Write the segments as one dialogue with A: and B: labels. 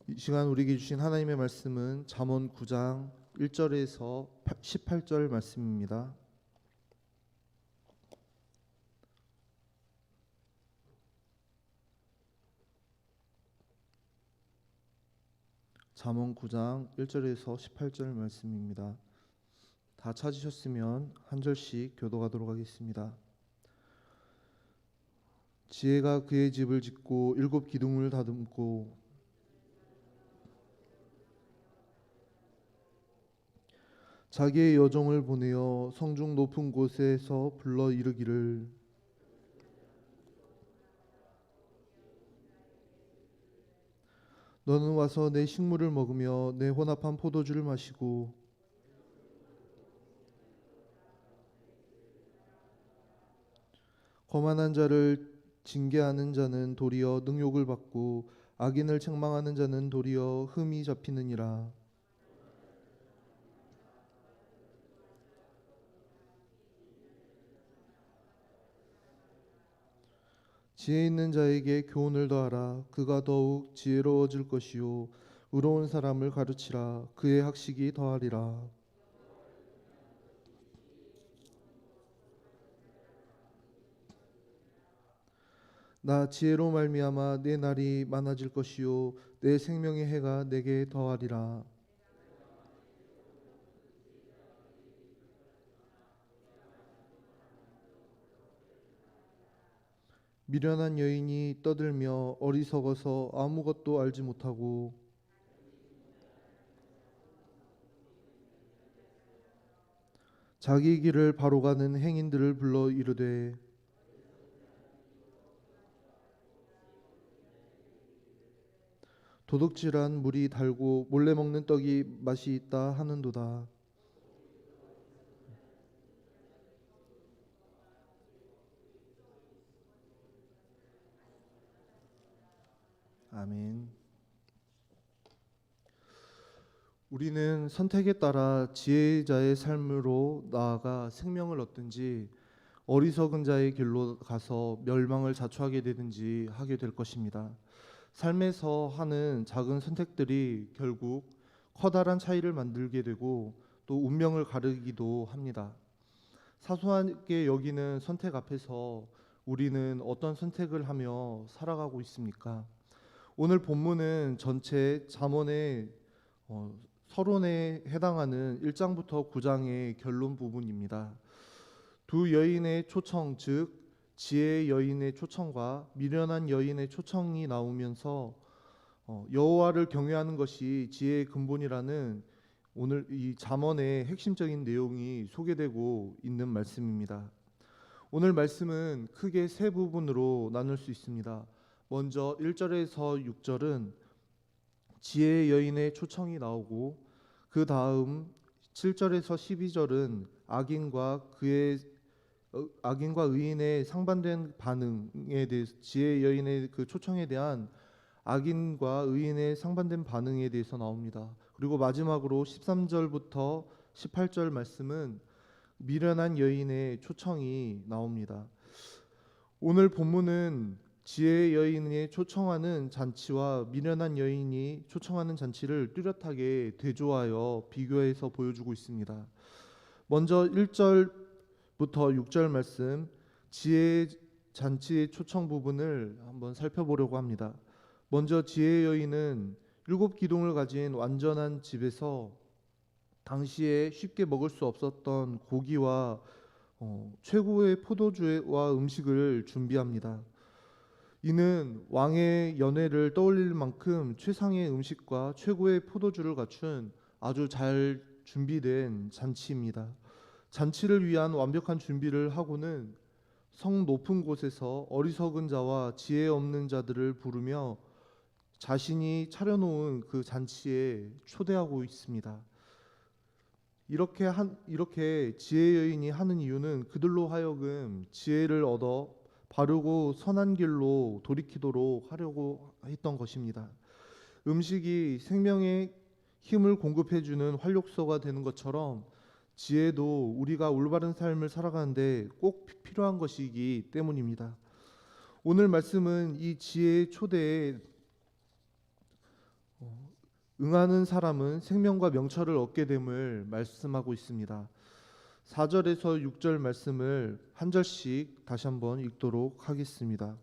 A: 이 시간 우리에게 주신 하나님의 말씀은 잠언 9장 1절에서 18절 말씀입니다. 잠언 9장 1절에서 18절 말씀입니다. 다 찾으셨으면 한 절씩 교독하도록 하겠습니다. 지혜가 그의 집을 짓고 일곱 기둥을 다듬고 자기의 여종을 보내어 성중 높은 곳에서 불러 이르기를 너는 와서 내 식물을 먹으며 내 혼합한 포도주를 마시고 거만한 자를 징계하는 자는 도리어 능욕을 받고 악인을 책망하는 자는 도리어 흠이 잡히느니라. 지혜 있는 자에게 교훈을 더하라. 그가 더욱 지혜로워질 것이요 의로운 사람을 가르치라. 그의 학식이 더하리라. 나 지혜로 말미암아 내 날이 많아질 것이요 내 생명의 해가 내게 더하리라. 미련한 여인이 떠들며 어리석어서 아무것도 알지 못하고 자기 길을 바로 가는 행인들을 불러 이르되 도둑질한 물이 달고 몰래 먹는 떡이 맛이 있다 하는도다. 아멘. 우리는 선택에 따라 지혜자의 삶으로 나아가 생명을 얻든지 어리석은 자의 길로 가서 멸망을 자초하게 되든지 하게 될 것입니다. 삶에서 하는 작은 선택들이 결국 커다란 차이를 만들게 되고 또 운명을 가르기도 합니다. 사소하게 여기는 선택 앞에서 우리는 어떤 선택을 하며 살아가고 있습니까? 오늘 본문은 전체 잠언의 서론에 해당하는 1장부터 9장의 결론 부분입니다. 두 여인의 초청, 즉 지혜의 여인의 초청과 미련한 여인의 초청이 나오면서 여호와를 경외하는 것이 지혜의 근본이라는 오늘 이 잠언의 핵심적인 내용이 소개되고 있는 말씀입니다. 오늘 말씀은 크게 세 부분으로 나눌 수 있습니다. 먼저 1절에서 6절은 지혜의 여인의 초청이 나오고 그 다음 7절에서 12절은 악인과 의인의 상반된 반응에 대해서 지혜의 여인의 그 초청에 대한 악인과 의인의 상반된 반응에 대해서 나옵니다. 그리고 마지막으로 13절부터 18절 말씀은 미련한 여인의 초청이 나옵니다. 오늘 본문은 지혜의 여인이 초청하는 잔치와 미련한 여인이 초청하는 잔치를 뚜렷하게 대조하여 비교해서 보여주고 있습니다. 먼저 1절부터 6절 말씀 지혜의 잔치의 초청 부분을 한번 살펴보려고 합니다. 먼저 지혜의 여인은 7기둥을 가진 완전한 집에서 당시에 쉽게 먹을 수 없었던 고기와 최고의 포도주와 음식을 준비합니다. 이는 왕의 연회를 떠올릴 만큼 최상의 음식과 최고의 포도주를 갖춘 아주 잘 준비된 잔치입니다. 잔치를 위한 완벽한 준비를 하고는 성 높은 곳에서 어리석은 자와 지혜 없는 자들을 부르며 자신이 차려놓은 그 잔치에 초대하고 있습니다. 이렇게 지혜 여인이 하는 이유는 그들로 하여금 지혜를 얻어 바르고 선한 길로 돌이키도록 하려고 했던 것입니다. 음식이 생명의 힘을 공급해 주는 활력소가 되는 것처럼 지혜도 우리가 올바른 삶을 살아가는데 꼭 필요한 것이기 때문입니다. 오늘 말씀은 이 지혜의 초대에 응하는 사람은 생명과 명철을 얻게 됨을 말씀하고 있습니다. 4절에서 6절 말씀을 한 절씩 다시 한번 읽도록 하겠습니다.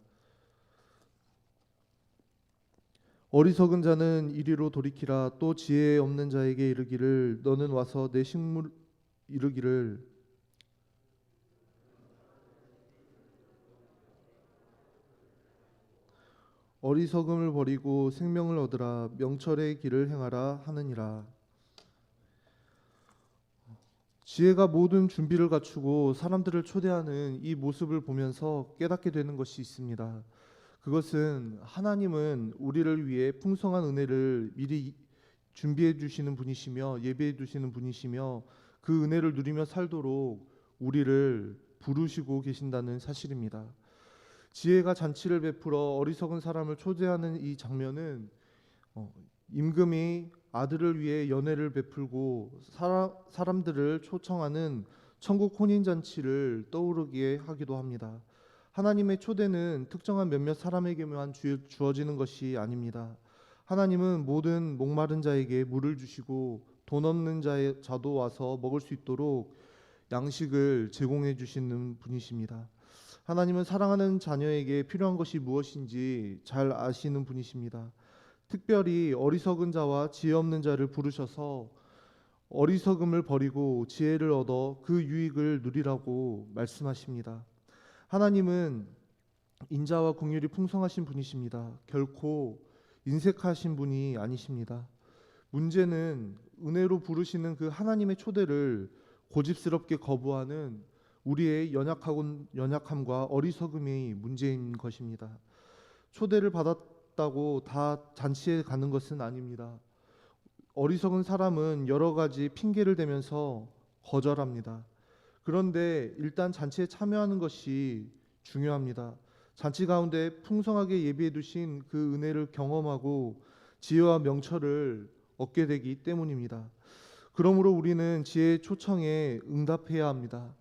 A: 어리석은 자는 이리로 돌이키라. 또 지혜 없는 자에게 이르기를 너는 와서 내 식물 이르기를 어리석음을 버리고 생명을 얻으라. 명철의 길을 행하라 하느니라. 지혜가 모든 준비를 갖추고 사람들을 초대하는 이 모습을 보면서 깨닫게 되는 것이 있습니다. 그것은 하나님은 우리를 위해 풍성한 은혜를 미리 준비해 주시는 분이시며 예배해 두시는 분이시며 그 은혜를 누리며 살도록 우리를 부르시고 계신다는 사실입니다. 지혜가 잔치를 베풀어 어리석은 사람을 초대하는 이 장면은 임금이 아들을 위해 연회를 베풀고 사람들을 초청하는 천국 혼인 잔치를 떠오르게 하기도 합니다. 하나님의 초대는 특정한 몇몇 사람에게만 주어지는 것이 아닙니다. 하나님은 모든 목마른 자에게 물을 주시고 돈 없는 자도 와서 먹을 수 있도록 양식을 제공해 주시는 분이십니다. 하나님은 사랑하는 자녀에게 필요한 것이 무엇인지 잘 아시는 분이십니다. 특별히 어리석은 자와 지혜 없는 자를 부르셔서 어리석음을 버리고 지혜를 얻어 그 유익을 누리라고 말씀하십니다. 하나님은 인자와 긍휼이 풍성하신 분이십니다. 결코 인색하신 분이 아니십니다. 문제는 은혜로 부르시는 그 하나님의 초대를 고집스럽게 거부하는 우리의 연약함과 어리석음이 문제인 것입니다. 초대를 받았다고 다 잔치에 가는 것은 아닙니다. 어리석은 사람은 여러 가지 핑계를 대면서 거절합니다. 그런데 일단 잔치에 참여하는 것이 중요합니다. 잔치 가운데 풍성하게 예비해 두신 그 은혜를 경험하고 지혜와 명철을 얻게 되기 때문입니다. 그러므로 우리는 지혜의 초청에 응답해야 합니다.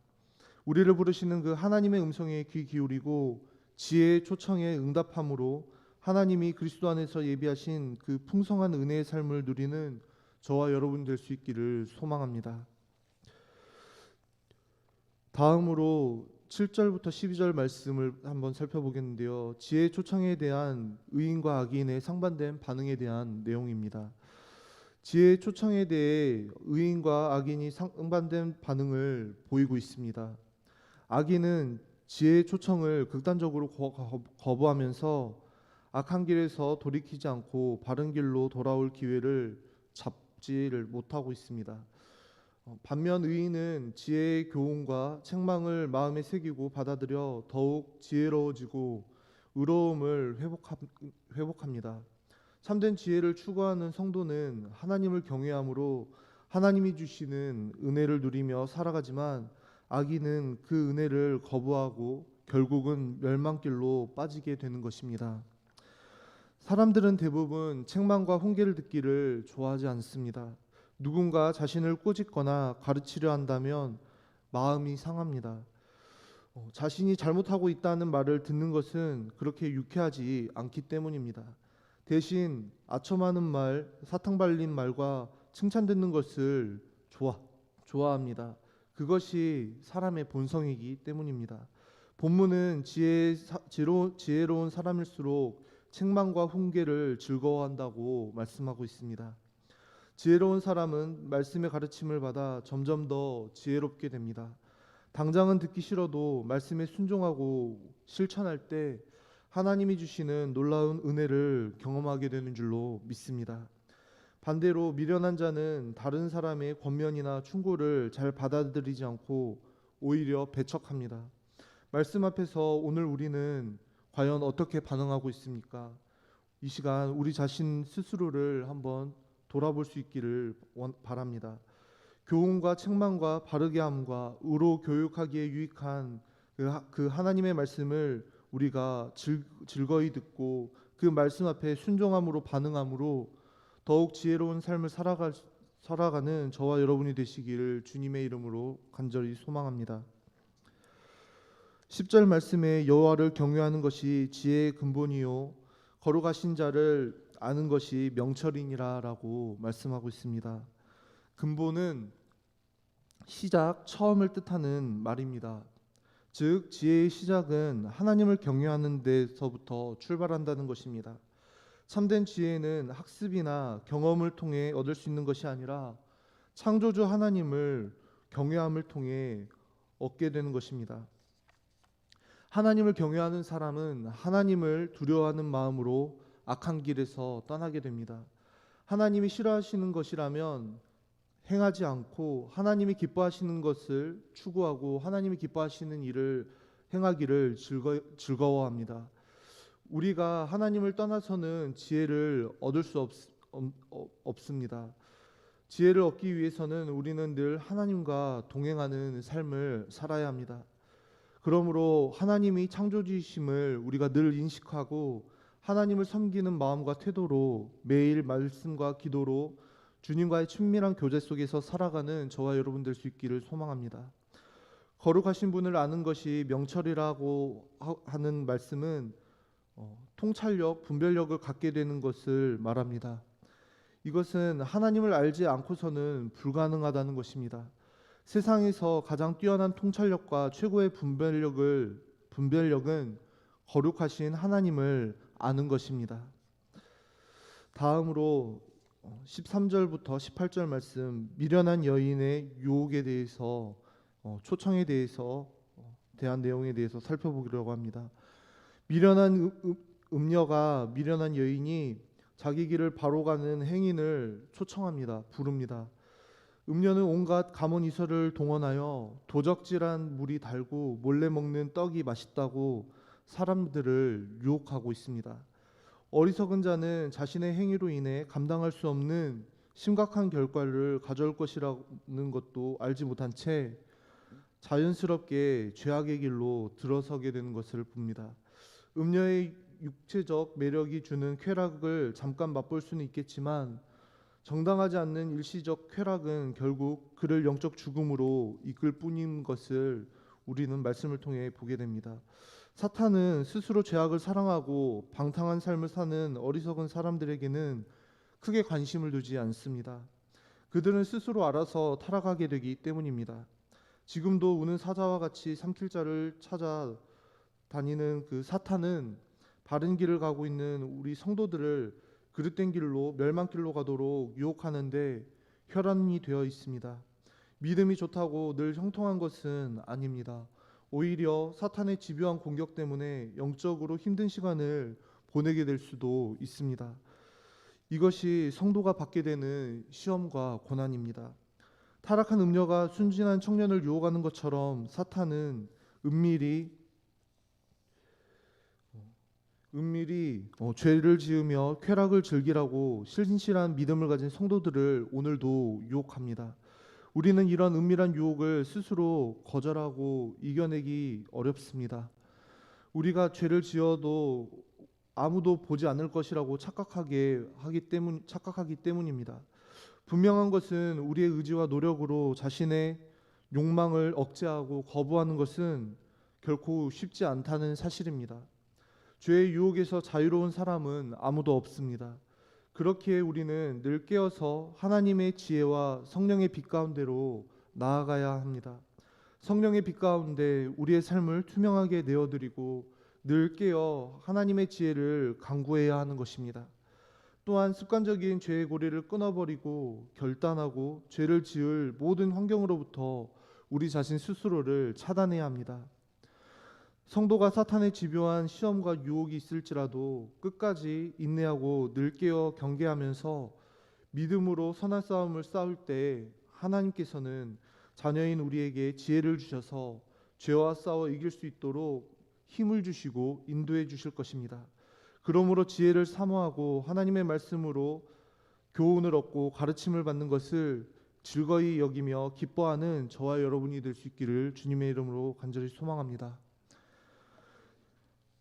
A: 우리를 부르시는 그 하나님의 음성에 귀 기울이고 지혜의 초청에 응답함으로 하나님이 그리스도 안에서 예비하신 그 풍성한 은혜의 삶을 누리는 저와 여러분 될 수 있기를 소망합니다. 다음으로 7절부터 12절 말씀을 한번 살펴보겠는데요. 지혜의 초청에 대한 의인과 악인의 상반된 반응에 대한 내용입니다. 지혜의 초청에 대해 의인과 악인이 상반된 반응을 보이고 있습니다. 악인은 지혜의 초청을 극단적으로 거부하면서 악한 길에서 돌이키지 않고 바른 길로 돌아올 기회를 잡지를 못하고 있습니다. 반면 의인은 지혜의 교훈과 책망을 마음에 새기고 받아들여 더욱 지혜로워지고 의로움을 회복합니다. 참된 지혜를 추구하는 성도는 하나님을 경외함으로 하나님이 주시는 은혜를 누리며 살아가지만 악인은 그 은혜를 거부하고 결국은 멸망길로 빠지게 되는 것입니다. 사람들은 대부분 책망과 훈계를 듣기를 좋아하지 않습니다. 누군가 자신을 꾸짖거나 가르치려 한다면 마음이 상합니다. 자신이 잘못하고 있다는 말을 듣는 것은 그렇게 유쾌하지 않기 때문입니다. 대신 아첨하는 말, 사탕 발린 말과 칭찬 듣는 것을 좋아합니다. 그것이 사람의 본성이기 때문입니다. 본문은 지혜로운 사람일수록 책망과 훈계를 즐거워한다고 말씀하고 있습니다. 지혜로운 사람은 말씀의 가르침을 받아 점점 더 지혜롭게 됩니다. 당장은 듣기 싫어도 말씀에 순종하고 실천할 때 하나님이 주시는 놀라운 은혜를 경험하게 되는 줄로 믿습니다. 반대로 미련한 자는 다른 사람의 권면이나 충고를 잘 받아들이지 않고 오히려 배척합니다. 말씀 앞에서 오늘 우리는 과연 어떻게 반응하고 있습니까? 이 시간 우리 자신 스스로를 한번 돌아볼 수 있기를 바랍니다. 교훈과 책망과 바르게 함과 의로 교육하기에 유익한 그 하나님의 말씀을 우리가 즐거이 듣고 그 말씀 앞에 순종함으로 반응함으로 더욱 지혜로운 삶을 살아가는 저와 여러분이 되시기를 주님의 이름으로 간절히 소망합니다. 10절 말씀에 여호와를 경외하는 것이 지혜의 근본이요 거룩하신 자를 아는 것이 명철이니라라고 말씀하고 있습니다. 근본은 시작, 처음을 뜻하는 말입니다. 즉 지혜의 시작은 하나님을 경외하는 데서부터 출발한다는 것입니다. 참된 지혜는 학습이나 경험을 통해 얻을 수 있는 것이 아니라 창조주 하나님을 경외함을 통해 얻게 되는 것입니다. 하나님을 경외하는 사람은 하나님을 두려워하는 마음으로 악한 길에서 떠나게 됩니다. 하나님이 싫어하시는 것이라면 행하지 않고 하나님이 기뻐하시는 것을 추구하고 하나님이 기뻐하시는 일을 행하기를 즐거워합니다. 우리가 하나님을 떠나서는 지혜를 얻을 수 없습니다. 지혜를 얻기 위해서는 우리는 늘 하나님과 동행하는 삶을 살아야 합니다. 그러므로 하나님이 창조주이심을 우리가 늘 인식하고 하나님을 섬기는 마음과 태도로 매일 말씀과 기도로 주님과의 친밀한 교제 속에서 살아가는 저와 여러분 될 수 있기를 소망합니다. 거룩하신 분을 아는 것이 명철이라고 하는 말씀은 통찰력, 분별력을 갖게 되는 것을 말합니다. 이것은 하나님을 알지 않고서는 불가능하다는 것입니다. 세상에서 가장 뛰어난 통찰력과 최고의 분별력은 거룩하신 하나님을 아는 것입니다. 다음으로 13절부터 18절 말씀, 미련한 여인의 유혹에 대해서 초청에 대해서 대한 내용에 대해서 살펴보려고 합니다. 미련한 음녀가 미련한 여인이 자기 길을 바로 가는 행인을 초청합니다. 부릅니다. 음녀는 온갖 감언이설을 동원하여 도적질한 물이 달고 몰래 먹는 떡이 맛있다고 사람들을 유혹하고 있습니다. 어리석은 자는 자신의 행위로 인해 감당할 수 없는 심각한 결과를 가져올 것이라는 것도 알지 못한 채 자연스럽게 죄악의 길로 들어서게 되는 것을 봅니다. 음녀의 육체적 매력이 주는 쾌락을 잠깐 맛볼 수는 있겠지만 정당하지 않는 일시적 쾌락은 결국 그를 영적 죽음으로 이끌 뿐인 것을 우리는 말씀을 통해 보게 됩니다. 사탄은 스스로 죄악을 사랑하고 방탕한 삶을 사는 어리석은 사람들에게는 크게 관심을 두지 않습니다. 그들은 스스로 알아서 타락하게 되기 때문입니다. 지금도 우는 사자와 같이 삼킬 자를 찾아 다니는 그 사탄은 바른 길을 가고 있는 우리 성도들을 그릇된 길로 멸망길로 가도록 유혹하는데 혈안이 되어 있습니다. 믿음이 좋다고 늘 형통한 것은 아닙니다. 오히려 사탄의 집요한 공격 때문에 영적으로 힘든 시간을 보내게 될 수도 있습니다. 이것이 성도가 받게 되는 시험과 고난입니다. 타락한 음녀가 순진한 청년을 유혹하는 것처럼 사탄은 은밀히 죄를 지으며 쾌락을 즐기라고 신실한 믿음을 가진 성도들을 오늘도 유혹합니다. 우리는 이런 은밀한 유혹을 스스로 거절하고 이겨내기 어렵습니다. 우리가 죄를 지어도 아무도 보지 않을 것이라고 착각하기 때문입니다. 분명한 것은 우리의 의지와 노력으로 자신의 욕망을 억제하고 거부하는 것은 결코 쉽지 않다는 사실입니다. 죄의 유혹에서 자유로운 사람은 아무도 없습니다. 그렇기에 우리는 늘 깨어서 하나님의 지혜와 성령의 빛 가운데로 나아가야 합니다. 성령의 빛 가운데 우리의 삶을 투명하게 내어드리고 늘 깨어 하나님의 지혜를 간구해야 하는 것입니다. 또한 습관적인 죄의 고리를 끊어버리고 결단하고 죄를 지을 모든 환경으로부터 우리 자신 스스로를 차단해야 합니다. 성도가 사탄의 집요한 시험과 유혹이 있을지라도 끝까지 인내하고 늘 깨어 경계하면서 믿음으로 선한 싸움을 싸울 때 하나님께서는 자녀인 우리에게 지혜를 주셔서 죄와 싸워 이길 수 있도록 힘을 주시고 인도해 주실 것입니다. 그러므로 지혜를 사모하고 하나님의 말씀으로 교훈을 얻고 가르침을 받는 것을 즐거이 여기며 기뻐하는 저와 여러분이 될 수 있기를 주님의 이름으로 간절히 소망합니다.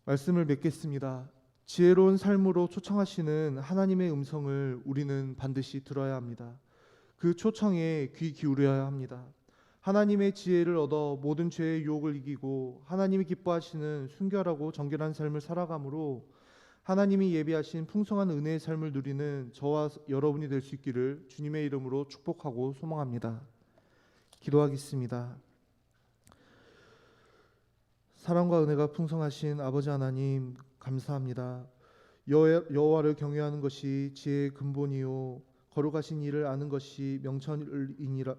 A: 말씀을 맺겠습니다. 지혜로운 삶으로 초청하시는 하나님의 음성을 우리는 반드시 들어야 합니다. 그 초청에 귀 기울여야 합니다. 하나님의 지혜를 얻어 모든 죄의 유혹을 이기고 하나님이 기뻐하시는 순결하고 정결한 삶을 살아감으로 하나님이 예비하신 풍성한 은혜의 삶을 누리는 저와 여러분이 될 수 있기를 주님의 이름으로 축복하고 소망합니다. 기도하겠습니다. 사랑과 은혜가 풍성하신 아버지 하나님 감사합니다. 여호와를 경외하는 것이 지혜의 근본이요 거룩하신 일을 아는 것이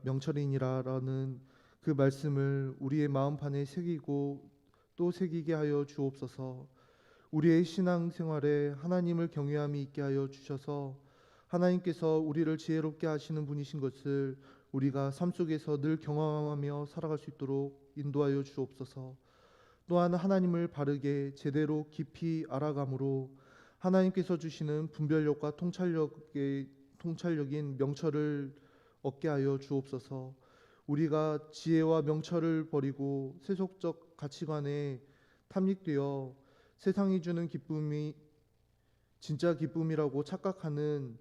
A: 명철이니라라는 그 말씀을 우리의 마음판에 새기고 또 새기게 하여 주옵소서. 우리의 신앙생활에 하나님을 경외함이 있게 하여 주셔서 하나님께서 우리를 지혜롭게 하시는 분이신 것을 우리가 삶 속에서 늘 경험하며 살아갈 수 있도록 인도하여 주옵소서. 또한 하나님을 바르게 제대로 깊이 알아감으로 하나님께서 주시는 분별력과 통찰력인 명철을 얻게 하여 주옵소서. 우리가 지혜와 명철을 버리고 세속적 가치관에 탐닉되어 세상이 주는 기쁨이 진짜 기쁨이라고 착각하는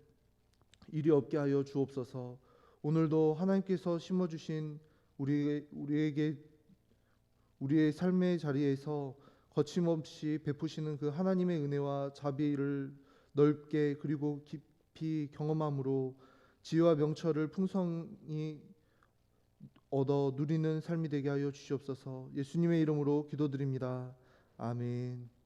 A: 일이 없게 하여 주옵소서. 오늘도 하나님께서 심어주신 우리에게 우리의 삶의 자리에서 거침없이 베푸시는 그 하나님의 은혜와 자비를 넓게 그리고 깊이 경험함으로 지혜와 명철을 풍성히 얻어 누리는 삶이 되게 하여 주시옵소서. 예수님의 이름으로 기도드립니다. 아멘.